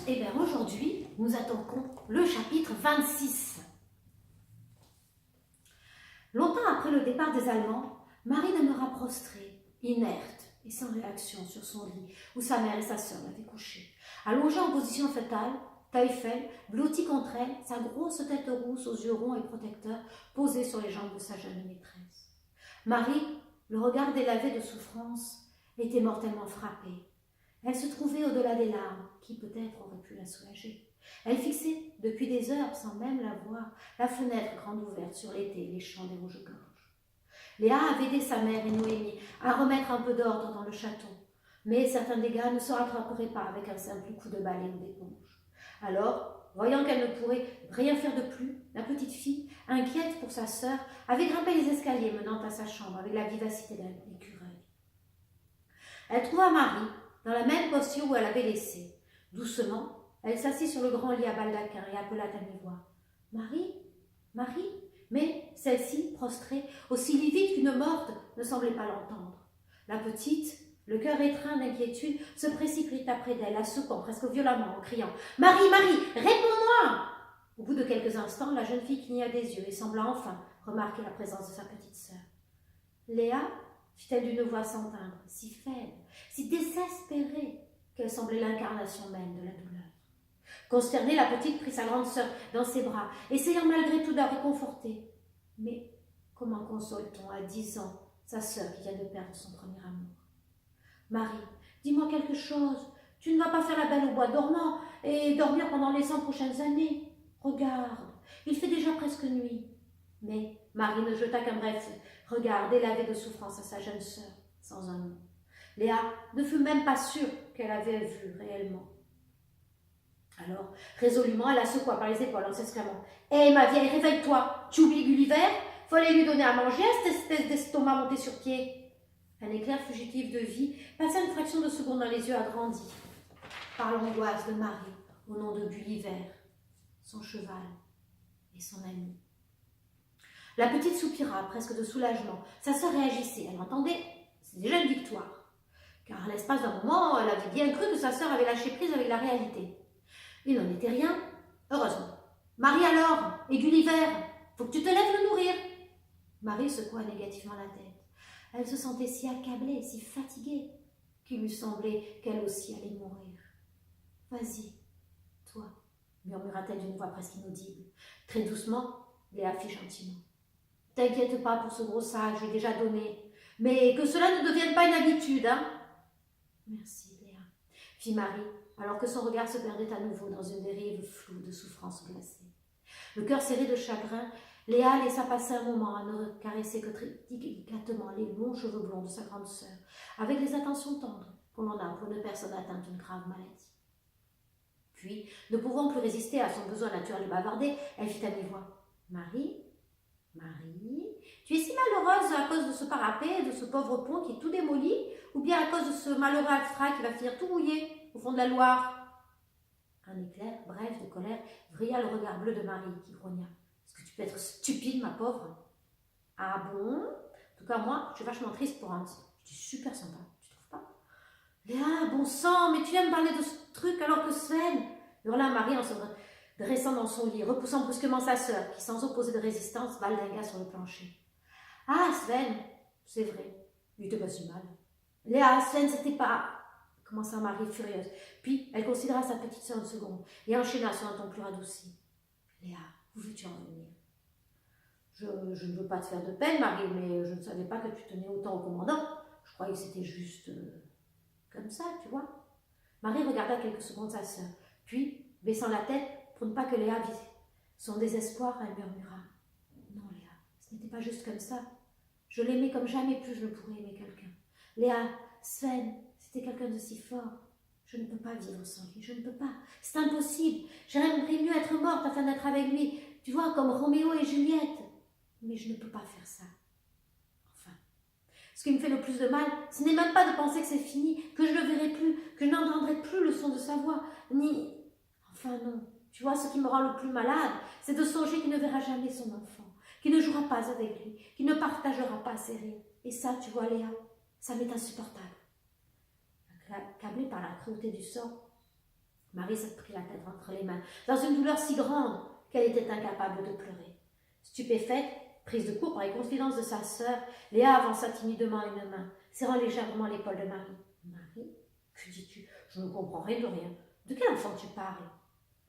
Et bien aujourd'hui, nous attaquons le chapitre 26. Longtemps après le départ des Allemands, Marie demeura prostrée, inerte et sans réaction sur son lit où sa mère et sa sœur l'avaient couchée. Allongée en position fœtale, Teufel, blotti contre elle, sa grosse tête rousse aux yeux ronds et protecteurs, posée sur les jambes de sa jeune maîtresse. Marie, le regard délavé de souffrance, était mortellement frappée. Elle se trouvait au-delà des larmes, qui peut-être auraient pu la soulager. Elle fixait, depuis des heures, sans même la voir, la fenêtre grande ouverte sur l'été et les champs des rouges-gorges. Léa avait aidé sa mère et Noémie à remettre un peu d'ordre dans le château, mais certains dégâts ne se rattraperaient pas avec un simple coup de balai ou d'éponge. Alors, voyant qu'elle ne pourrait rien faire de plus, la petite fille, inquiète pour sa sœur, avait grimpé les escaliers menant à sa chambre avec la vivacité d'un écureuil. Elle trouva Marie dans la même posture où elle avait laissé. Doucement, elle s'assit sur le grand lit à baldaquin et appela à mi-voix. « Marie, Marie !» Mais celle-ci, prostrée, aussi livide qu'une morte, ne semblait pas l'entendre. La petite, le cœur étreint d'inquiétude, se précipita près d'elle, la secouant presque violemment en criant « Marie, Marie, réponds-moi !» Au bout de quelques instants, la jeune fille cligna des yeux et sembla enfin remarquer la présence de sa petite sœur. « Léa ?» fit-elle d'une voix sans timbre, si faible, si désespérée, qu'elle semblait l'incarnation même de la douleur. Consternée, la petite prit sa grande sœur dans ses bras, essayant malgré tout de la réconforter. Mais comment console-t-on à 10 ans sa sœur qui vient de perdre son premier amour? « Marie, dis-moi quelque chose. Tu ne vas pas faire la belle au bois dormant et dormir pendant les 100 prochaines années. Regarde, il fait déjà presque nuit. » Mais Marie ne jeta qu'un bref regard délavé de souffrance à sa jeune sœur, sans un mot. Léa ne fut même pas sûre qu'elle avait vu réellement. Alors, résolument, elle la secoua par les épaules en s'exclamant « Hé, ma vieille, réveille-toi! Tu oublies Gulliver? Fallait lui donner à manger à cette espèce d'estomac monté sur pied. » Un éclair fugitif de vie passa une fraction de seconde dans les yeux agrandis par l'angoisse de Marie au nom de Gulliver, son cheval et son ami. La petite soupira, presque de soulagement. Sa sœur réagissait. Elle entendait, c'est déjà une victoire. Car à l'espace d'un moment, elle avait bien cru que sa sœur avait lâché prise avec la réalité. Il n'en était rien, heureusement. « Marie alors, et Gulliver, faut que tu te lèves le nourrir. » Marie secoua négativement la tête. Elle se sentait si accablée, si fatiguée, qu'il lui semblait qu'elle aussi allait mourir. « Vas-y, toi, » murmura-t-elle d'une voix presque inaudible. Très doucement, Léa fit gentiment. « T'inquiète pas pour ce gros sac, j'ai déjà donné. Mais que cela ne devienne pas une habitude, hein ?» « Merci, Léa, » fit Marie, alors que son regard se perdait à nouveau dans une dérive floue de souffrance glacée. Le cœur serré de chagrin, Léa laissa passer un moment à ne caresser que très délicatement les longs cheveux blonds de sa grande sœur, avec les attentions tendres qu'on en a pour une personne atteinte d'une grave maladie. Puis, ne pouvant plus résister à son besoin naturel de bavarder, elle fit à mi-voix « Marie, Marie, tu es si malheureuse à cause de ce parapet, de ce pauvre pont qui est tout démoli, ou bien à cause de ce malheureux Alfred qui va finir tout mouillé au fond de la Loire ?» Un éclair bref de colère vrilla le regard bleu de Marie qui grogna. « Est-ce que tu peux être stupide, ma pauvre ?»« Ah bon? En tout cas, moi, je suis vachement triste pour Hans. Je suis super sympa, tu trouves pas? »« Léa, bon sang, mais tu viens me parler de ce truc alors que Sven ?» hurla Marie en se dressant dans son lit, repoussant brusquement sa sœur, qui, sans opposer de résistance, baldingua sur le plancher. « Ah, Sven, c'est vrai, il était pas si mal. »« Léa, Sven, c'était pas... » commença Marie furieuse. Puis, elle considéra sa petite sœur une seconde et enchaîna sur un ton plus radouci. « Léa, où veux-tu en venir ? » Je ne veux pas te faire de peine, Marie, mais je ne savais pas que tu tenais autant au commandant. Je croyais que c'était juste comme ça, tu vois. » Marie regarda quelques secondes sa sœur, puis, baissant la tête pour ne pas que Léa vise son désespoir, elle murmura. « Non, Léa, ce n'était pas juste comme ça. Je l'aimais comme jamais plus je ne pourrais aimer quelqu'un. Léa, Sven, c'était quelqu'un de si fort. Je ne peux pas vivre sans lui, je ne peux pas. C'est impossible. J'aimerais mieux être morte afin d'être avec lui, tu vois, comme Roméo et Juliette. Mais je ne peux pas faire ça. Enfin, ce qui me fait le plus de mal, ce n'est même pas de penser que c'est fini, que je ne le verrai plus, que je n'entendrai plus le son de sa voix, ni... Enfin non, tu vois, ce qui me rend le plus malade, c'est de songer qu'il ne verra jamais son enfant, qu'il ne jouera pas avec lui, qu'il ne partagera pas ses rires. Et ça, tu vois, Léa, ça m'est insupportable. Accablée par la cruauté du sort, Marie se prit la tête entre les mains, dans une douleur si grande qu'elle était incapable de pleurer. Stupéfaite, prise de court par les confidences de sa sœur, Léa avança timidement une main, serrant légèrement l'épaule de Marie. « Marie, que dis-tu? Je ne comprends rien de rien. De quel enfant tu parles ?»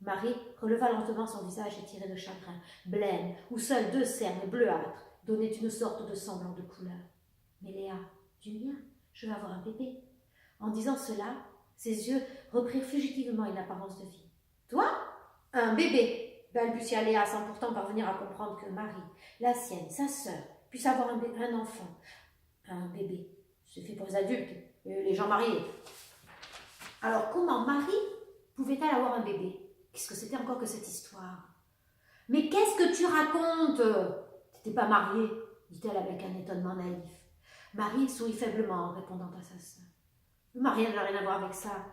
Marie releva lentement son visage étiré de chagrin, blême, où seuls 2 cernes bleuâtres donnaient une sorte de semblant de couleur. « Mais Léa, du mien, je vais avoir un bébé. » En disant cela, ses yeux reprirent fugitivement une apparence de vie. « Toi? Un bébé !» balbutia Léa sans pourtant parvenir à comprendre que Marie, la sienne, sa sœur, puisse avoir un enfant. Un bébé, c'est fait pour les adultes, les gens mariés. Alors comment Marie pouvait-elle avoir un bébé? Qu'est-ce que c'était encore que cette histoire? « Mais qu'est-ce que tu racontes? T'étais pas mariée, dit-elle avec un étonnement naïf. Marie sourit faiblement en répondant à sa sœur. « Le mariage n'a rien à voir avec ça.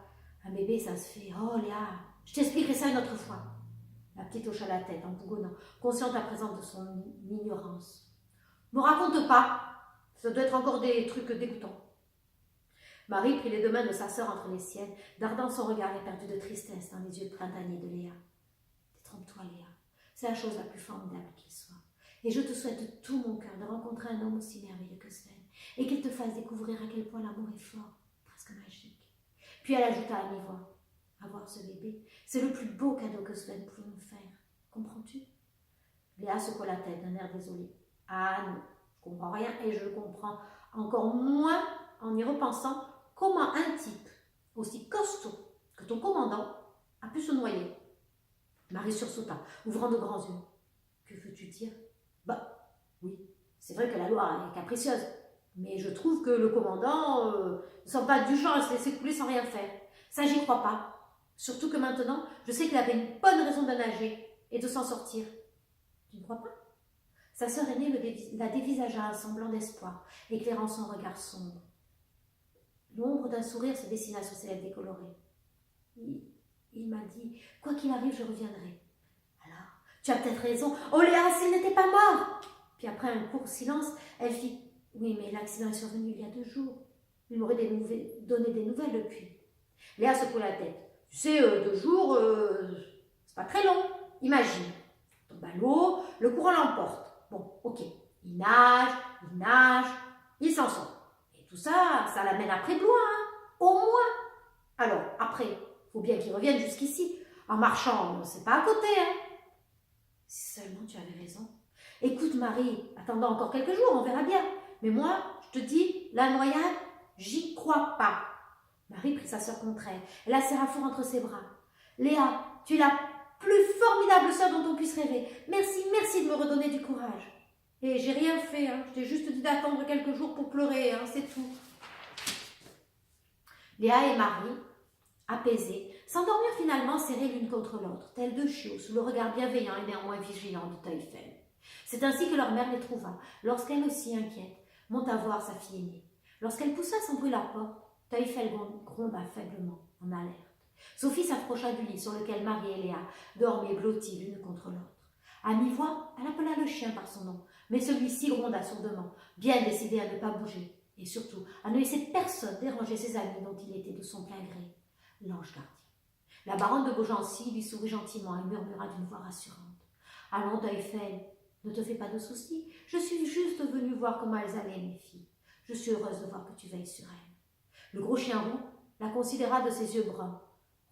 Un bébé, ça se fait. Oh Léa, je t'expliquerai ça une autre fois. » La petite hocha la tête en bougonnant, consciente à présent de son ignorance. « Me raconte pas, ça doit être encore des trucs dégoûtants. » Marie prit les 2 mains de sa sœur entre les siennes, dardant son regard éperdu de tristesse dans les yeux printaniers de Léa. « Détrompe-toi, Léa, c'est la chose la plus formidable qu'il soit. Et je te souhaite de tout mon cœur de rencontrer un homme aussi merveilleux que Sven, et qu'il te fasse découvrir à quel point l'amour est fort, presque magique. » Puis elle ajouta à mi-voix, « Avoir ce bébé, c'est le plus beau cadeau que Sven pouvait me faire. Comprends-tu » Léa secoua la tête d'un air désolé. « Ah non, je comprends rien et je comprends encore moins en y repensant comment un type aussi costaud que ton commandant a pu se noyer. » Marie sursauta, ouvrant de grands yeux. « Que veux-tu dire ?»« Bah, oui, c'est vrai que la loi est capricieuse, mais je trouve que le commandant ne semble pas du genre à se laisser couler sans rien faire. Ça, j'y crois pas. Surtout que maintenant, je sais qu'il avait une bonne raison de nager et de s'en sortir. Tu ne crois pas ?» Sa sœur aînée la dévisagea un semblant d'espoir, éclairant son regard sombre. L'ombre d'un sourire se dessina sur ses lèvres décolorées. Il m'a dit, quoi qu'il arrive, je reviendrai. Alors, tu as peut-être raison. Oh Léa, s'il n'était pas mort! Puis après un court silence, elle fit, oui, mais l'accident est survenu il y a 2 jours. Il m'aurait donné des nouvelles depuis. Léa secoua la tête. Tu sais, 2 jours, c'est pas très long. Imagine, tombe à l'eau, le courant l'emporte. Bon, ok, il nage, il s'en sort. Et tout ça, ça l'amène après de loin, hein, au moins. Alors, après, il faut bien qu'il revienne jusqu'ici. En marchant, c'est pas à côté, hein. Si seulement tu avais raison. Écoute, Marie, attendons encore quelques jours, on verra bien. Mais moi, je te dis, la noyade, j'y crois pas. Marie prit sa sœur contre elle. Elle la serra fort entre ses bras. Léa, tu es la plus formidable sœur dont on puisse rêver. Merci, merci de me redonner du courage. Et j'ai rien fait, hein. Je t'ai juste dit d'attendre quelques jours pour pleurer, hein, c'est tout. Léa et Marie, apaisées, s'endormirent finalement serrées l'une contre l'autre, telles 2 chiots, sous le regard bienveillant et néanmoins vigilant de Taillefer. C'est ainsi que leur mère les trouva, lorsqu'elle aussi inquiète, monta voir sa fille aînée. Lorsqu'elle poussa sans bruit la porte, Taillefer gronda faiblement, en alerte. Sophie s'approcha du lit sur lequel Marie et Léa dormaient blotties l'une contre l'autre. À mi-voix, elle appela le chien par son nom, mais celui-ci gronda sourdement, bien décidé à ne pas bouger, et surtout à ne laisser personne déranger ses amis dont il était de son plein gré, l'ange gardien. La baronne de Beaugency lui sourit gentiment et murmura d'une voix rassurante. « Allons, Taillefer, ne te fais pas de soucis, je suis juste venue voir comment elles allaient, mes filles. Je suis heureuse de voir que tu veilles sur elles. » Le gros chien roux la considéra de ses yeux bruns,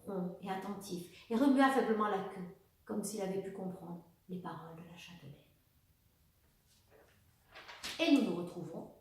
ronds et attentifs, et remua faiblement la queue, comme s'il avait pu comprendre les paroles de la châtelaine. Et nous nous retrouvons